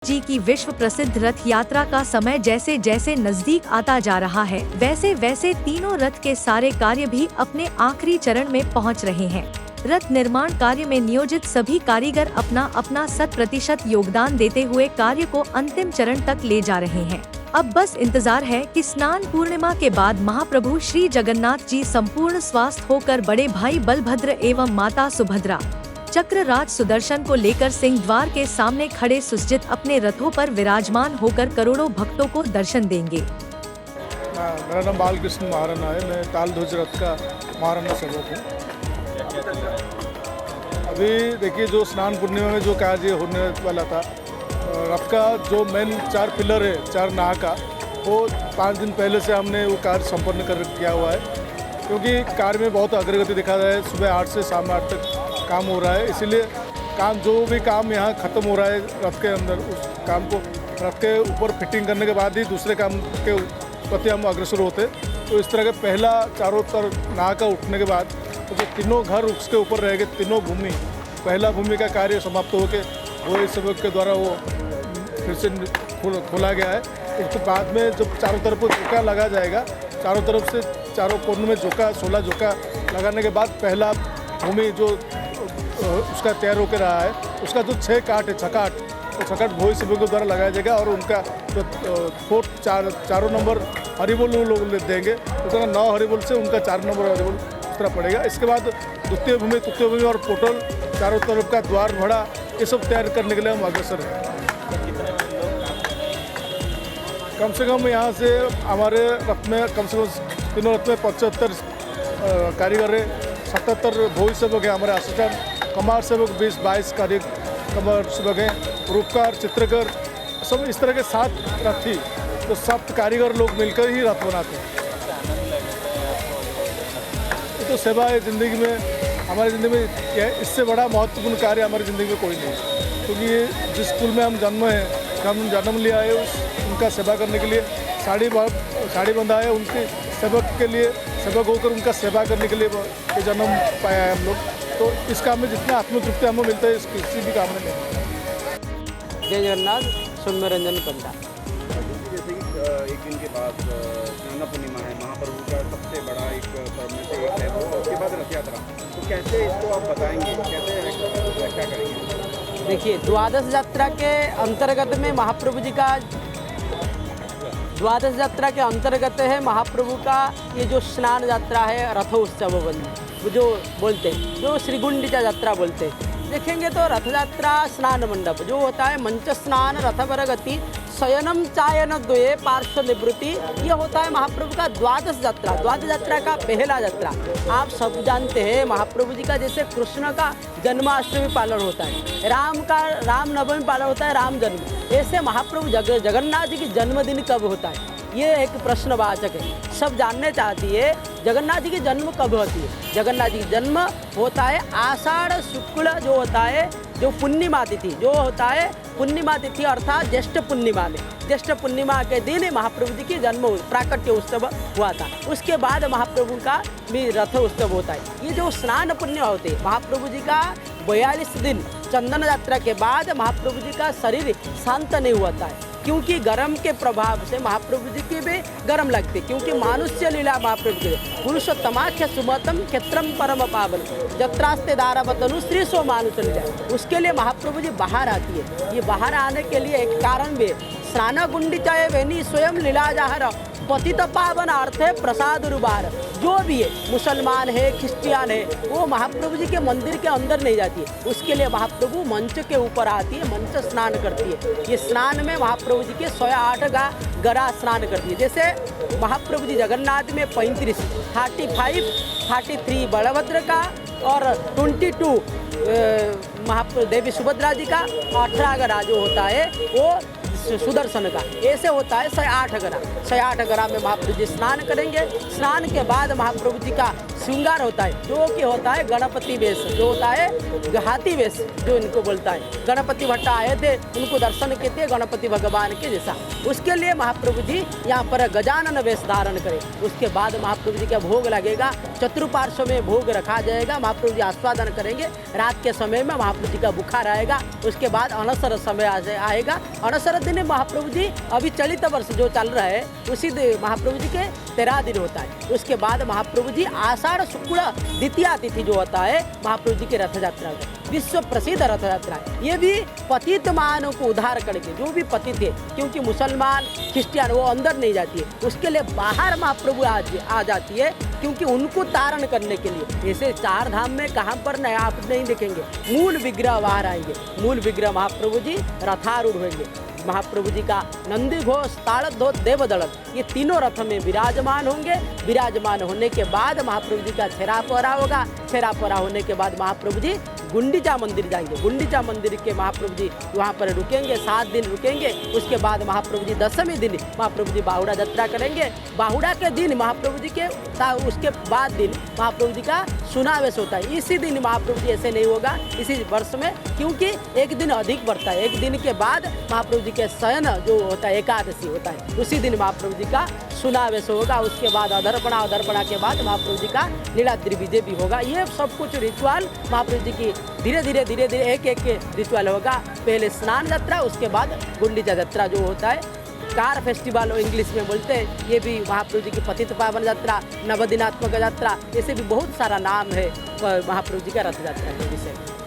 जी की विश्व प्रसिद्ध रथ यात्रा का समय जैसे जैसे नजदीक आता जा रहा है, वैसे वैसे तीनों रथ के सारे कार्य भी अपने आखिरी चरण में पहुंच रहे हैं। रथ निर्माण कार्य में नियोजित सभी कारीगर अपना अपना 100% योगदान देते हुए कार्य को अंतिम चरण तक ले जा रहे हैं। अब बस इंतजार है कि स्नान पूर्णिमा के बाद महाप्रभु श्री जगन्नाथ जी संपूर्ण स्वस्थ होकर बड़े भाई बलभद्र एवं माता सुभद्रा चक्रराज सुदर्शन को लेकर सिंह द्वार के सामने खड़े सुसज्जित अपने रथों पर विराजमान होकर करोड़ों भक्तों को दर्शन देंगे। मेरा नाम बालकृष्ण महाराणा है। मैं ताल ध्वज रथ का महाराणा सेवक हूँ। अभी देखिए, जो स्नान पूर्णिमा में जो कार्य होने वाला था, रथ का जो मेन 4 पिलर है, 4 नाह का, वो 5 दिन पहले से हमने वो कार्य संपन्न कर किया हुआ है। क्योंकि कार्य में बहुत अग्रगति दिखा रहा है। सुबह 8 से शाम 8 तक काम हो रहा है, इसीलिए जो भी काम यहाँ ख़त्म हो रहा है रथ के अंदर, उस काम को रथ के ऊपर फिटिंग करने के बाद ही दूसरे काम के प्रति हम अग्रसर होते। तो इस तरह के पहला चारों तरफ नाह का उठने के बाद तो जो तीनों घर उसके ऊपर रह गए, तीनों भूमि, पहला भूमि का कार्य समाप्त होकर वो इस सेवक के द्वारा वो फिर से खोला गया है। उसके बाद में जब चारों तरफ झोंका लगा जाएगा, चारों तरफ से चारों कोनों में झोंका 16 झोंका लगाने के बाद पहला भूमि जो उसका तैयार होकर रहा है, उसका जो 6 काट है, छकाट, तो छकाट भोई सेवक के द्वारा लगाया जाएगा और उनका जो 4 नंबर हरिबोल वो लोग देंगे, उस तरह 9 हरिबोल से उनका 4 नंबर हरिबोल उस तरह पड़ेगा। इसके बाद द्वितीय भूमि, तृतीय भूमि और पोटल, चारों तरफ का द्वार भड़ा, ये सब तैयार करने के लिए हम अग्रसर हैं। कम से कम यहाँ से हमारे रथ में कम से कम तीनों रथ में 75 कारीगर है, 77 भोई सेवक है, हमारे असिस्टेंट कमार सेवक 20-22 कमार सेवक हैं, रूपकार, चित्रकार, सब इस तरह के 7 रथी, तो 7 कारीगर लोग मिलकर ही रथ बनाते हैं। ये तो सेवा है ज़िंदगी में, हमारी ज़िंदगी में इससे बड़ा महत्वपूर्ण कार्य हमारी ज़िंदगी में कोई नहीं है। क्योंकि जिस स्कूल में हम जन्म लिया है, उनका सेवा करने के लिए साड़ी बंधा है, उनके सेवक के लिए, सेवक होकर उनका सेवा करने के लिए ये जन्म पाया है हम लोग। तो इस काम में जितना आत्मतृप्ति हमें मिलता है, किसी भी काम में नहीं। जय जगन्नाथ। सौम्य रंजन पंडा। जैसे कि एक दिन के बाद स्नान पूर्णिमा है, महाप्रभु का सबसे बड़ा एक पर्व में से एक है वो, उसके बाद रथ यात्रा, तो कैसे इसको आप बताएंगे, कैसे व्याख्या करेंगे? देखिए, द्वादश यात्रा के अंतर्गत में महाप्रभु जी का द्वादश यात्रा के अंतर्गत है महाप्रभु का ये जो स्नान यात्रा है, रथोत्सव जो बोलते हैं, जो श्री गुंडिचा यात्रा बोलते हैं। देखेंगे तो रथ यात्रा स्नान मंडप जो होता है, मंच स्नान रथवर गति शयनम चायन द्वये पार्श्व निवृत्ति, ये होता है महाप्रभु का द्वादश यात्रा। द्वादश यात्रा का पहला यात्रा आप सब जानते हैं, महाप्रभु जी का जैसे कृष्ण का जन्माष्टमी पालन होता है, रामनवमी पालन होता है, राम जन्म, ऐसे महाप्रभु जगन्नाथ जी की जन्मदिन कब होता है, ये एक प्रश्नवाचक है। सब जानने चाहती है जगन्नाथ जी की जन्म कब होती है। जगन्नाथ जी की जन्म होता है आषाढ़ शुक्ल जो होता है, जो पूर्णिमा तिथि जो होता है, पूर्णिमा तिथि अर्थात ज्येष्ठ पूर्णिमा में, ज्येष्ठ पूर्णिमा के दिन महाप्रभु जी की जन्म प्राकट्य उत्सव हुआ था। उसके बाद महाप्रभु का भी रथ उत्सव होता है। ये जो स्नान पूर्णिमा होते हैं, महाप्रभु जी का 42 दिन चंदन यात्रा के बाद महाप्रभु जी का शरीर शांत नहीं होता है, क्योंकि गर्म के प्रभाव से महाप्रभु जी के भी गर्म लगते, क्योंकि मानुष्य लीला महाप्रभु के पुरुषोत्तमाख्य सुमतम क्षेत्रम परम पावन जत्रास्ते दारावतनु श्री सो मानुष लीला, उसके लिए महाप्रभु जी बाहर आती है। ये बाहर आने के लिए एक कारण भी, स्नान गुंडिचाए वेनी स्वयं लीला जाहर पतित पावन अर्थ है प्रसाद रुबार। जो भी है, मुसलमान है, क्रिश्चियन है, वो महाप्रभु जी के मंदिर के अंदर नहीं जाती है, उसके लिए महाप्रभु मंच के ऊपर आती है, मंच स्नान करती है। ये स्नान में महाप्रभु जी के 108 गरा स्नान करती है। जैसे महाप्रभु जी जगन्नाथ में 35, 35, 33 बलभद्र का और 22 महाप्रभु देवी सुभद्रा जी का, 18 गरा जो होता है वो सुदर्शन का, ऐसे होता है 108 गरा। 108 गरा में महाप्रभु जी स्नान करेंगे। स्नान के बाद महाप्रभु जी का श्रृंगार होता है, जो कि होता है गणपति वेश, जो होता है हाथी वेश, जो इनको बोलता है। गणपति भट्टा आए थे, उनको दर्शन किए थे गणपति भगवान के जैसा। उसके लिए महाप्रभु जी यहाँ पर गजानन वेश धारण करें। उसके बाद महाप्रभु जी का भोग लगेगा, चतुर्पार्श्व में भोग रखा जाएगा, महाप्रभु जी आस्वादन करेंगे। रात के समय में महाप्रभु जी का बुखार आएगा। उसके बाद अनसर समय आएगा। अनसर दिन महाप्रभु जी अभी चलित वर्ष जो चल रहा है उसी महाप्रभु जी के 13 दिन होता है। उसके बाद महाप्रभु जी आषाढ़ शुक्ल द्वितीया तिथि जो होता है महाप्रभु जी की रथ यात्रा का विश्व प्रसिद्ध रथ यात्रा है। ये भी पतित मानव को उद्धार करके, जो भी पतित है, क्योंकि मुसलमान क्रिश्चियन वो अंदर नहीं जाती है, उसके लिए बाहर महाप्रभु आ जाती है, क्योंकि उनको तारण करने के लिए। ऐसे 4 धाम में कहाँ पर नहीं आप नहीं देखेंगे, मूल विग्रह बाहर आएंगे। मूल विग्रह महाप्रभु जी रथारूढ़ होंगे। महाप्रभु जी का नंदी घोष, ताड़ध्वज, देवदलत, ये तीनों रथ में विराजमान होंगे। विराजमान होने के बाद महाप्रभु जी का छेरा पोरा होगा। छेरा पोरा होने के बाद महाप्रभु जी गुंडीचा मंदिर जाएंगे। गुंडीचा मंदिर के महाप्रभु जी वहाँ पर रुकेंगे, 7 दिन रुकेंगे। उसके बाद महाप्रभु जी 10वें दिन महाप्रभु जी बाहुड़ा यात्रा करेंगे। बाहुड़ा के दिन महाप्रभु जी के उसके बाद दिन महाप्रभु जी का सुनावेश होता है। इसी दिन महाप्रभु जी ऐसे नहीं होगा इसी वर्ष में, क्योंकि एक दिन अधिक बढ़ता है। एक दिन के बाद महाप्रभु जी के शयन जो होता है एकादशी होता है, उसी दिन महाप्रभु जी का सुनावेश होगा। उसके बाद अदर्पणा के बाद महाप्रभु जी का नीलाद्रि विजय भी होगा। ये सब कुछ रिचुअल महाप्रभु जी की धीरे धीरे एक रिचुअल होगा। पहले स्नान यात्रा, उसके बाद गुंडीचा यात्रा जो होता है, कार फेस्टिवल इंग्लिश में बोलते हैं। ये भी महाप्रभु जी की पतित पावन यात्रा, नवदिनात्मक यात्रा, ऐसे भी बहुत सारा नाम है महाप्रभु जी का रथ यात्रा के विषय में।